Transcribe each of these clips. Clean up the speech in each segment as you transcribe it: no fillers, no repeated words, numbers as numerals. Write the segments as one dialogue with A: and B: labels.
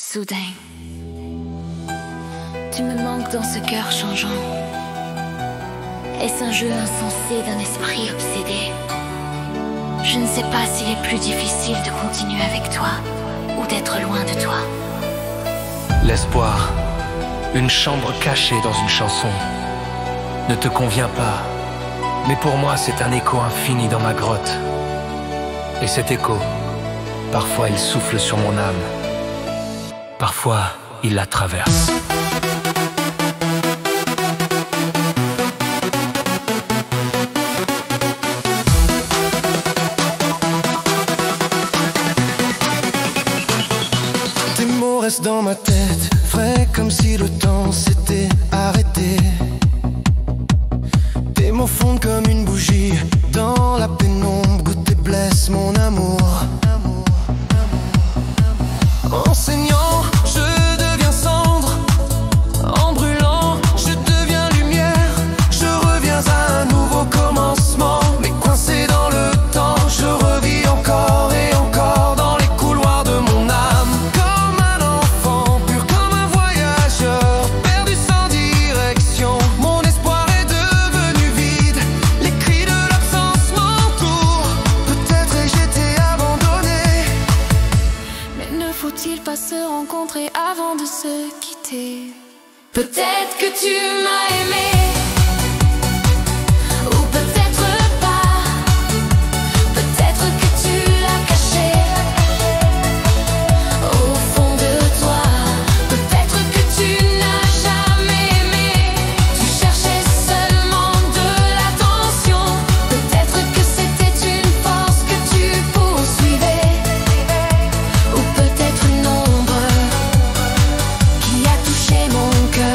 A: Soudain, tu me manques dans ce cœur changeant. Est-ce un jeu insensé d'un esprit obsédé? Je ne sais pas s'il est plus difficile de continuer avec toi ou d'être loin de toi.
B: L'espoir, une chambre cachée dans une chanson, ne te convient pas, mais pour moi c'est un écho infini dans ma grotte. Et cet écho, parfois il souffle sur mon âme, parfois il la traverse.
C: Tes mots restent dans ma tête, frais comme si le temps s'était arrêté. Tes mots fondent comme une bougie dans la pénombre, goûtent et blessent mon amour. En saignant, je deviens cendre. En brûlant, je deviens lumière. Je reviens à un nouveau commencement. Mais coincé dans le temps, je revis encore et encore dans les couloirs de mon âme. Comme un enfant, pur comme un voyageur, perdu sans direction. Mon espoir est devenu vide. Les cris de l'absence m'entourent. Peut-être ai-je été abandonné.
A: Mais ne faut-il pas se rencontrer avant de se quitter? Peut-être que tu m'as aimé, ou peut-être pas. Peut-être que tu l'as caché au fond de toi. Peut-être que tu n'as jamais aimé. Tu cherchais seulement de l'attention. Peut-être que c'était une force que tu poursuivais, ou peut-être une ombre qui a touché mon cœur.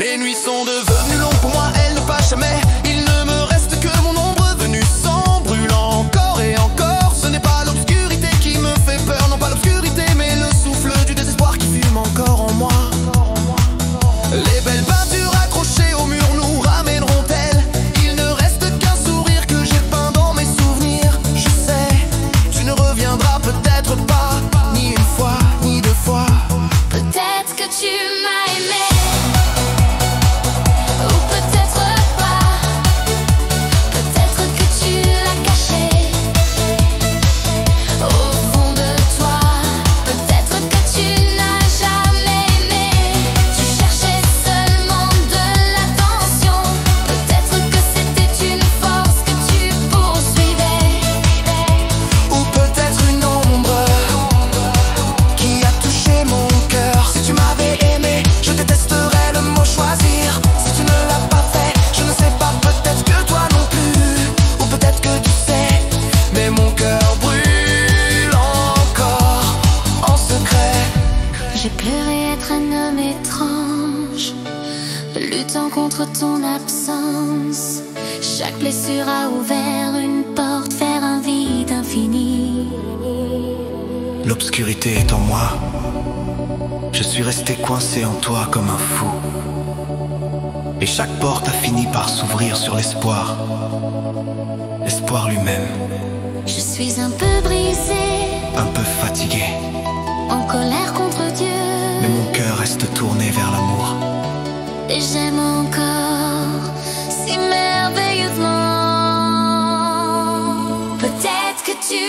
C: Les nuits sont devenues longues pour moi, elles ne passent jamais. Il ne me reste que mon ombre venue sans brûlant encore et encore. Ce n'est pas l'obscurité qui me fait peur, non pas l'obscurité, mais le souffle du désespoir qui fume encore en moi. Les belles peintures accrochées au mur nous ramèneront-elles? Il ne reste qu'un sourire que j'ai peint dans mes souvenirs. Je sais, tu ne reviendras peut-être pas, ni une fois, ni deux fois.
A: Peut-être que tu m'as aimé, ou peut-être pas. Peut-être que tu l'as caché au fond de toi. Peut-être que tu n'as jamais aimé. Tu cherchais seulement de l'attention. Peut-être que c'était une force que tu poursuivais,
C: Ou peut-être une ombre qui a touché mon cœur. Si tu m'avais aimé, je détesterais le mot choisir. Si tu ne l'as pas fait, je ne sais pas, peut-être que toi non plus. Ou peut-être que tu sais, mais mon cœur brûle encore en secret.
A: J'ai pleuré être un homme étrange, luttant contre ton absence. Chaque blessure a ouvert une porte vers un vide infini.
C: L'obscurité est en moi. Je suis resté coincé en toi comme un fou. Et chaque porte a fini par s'ouvrir sur l'espoir. L'espoir lui-même,
A: Je suis un peu brisée,
C: un peu fatigué.
A: en colère contre Dieu,
C: Mais mon cœur reste tourné vers l'amour.
A: et j'aime encore si merveilleusement. Peut-être que tu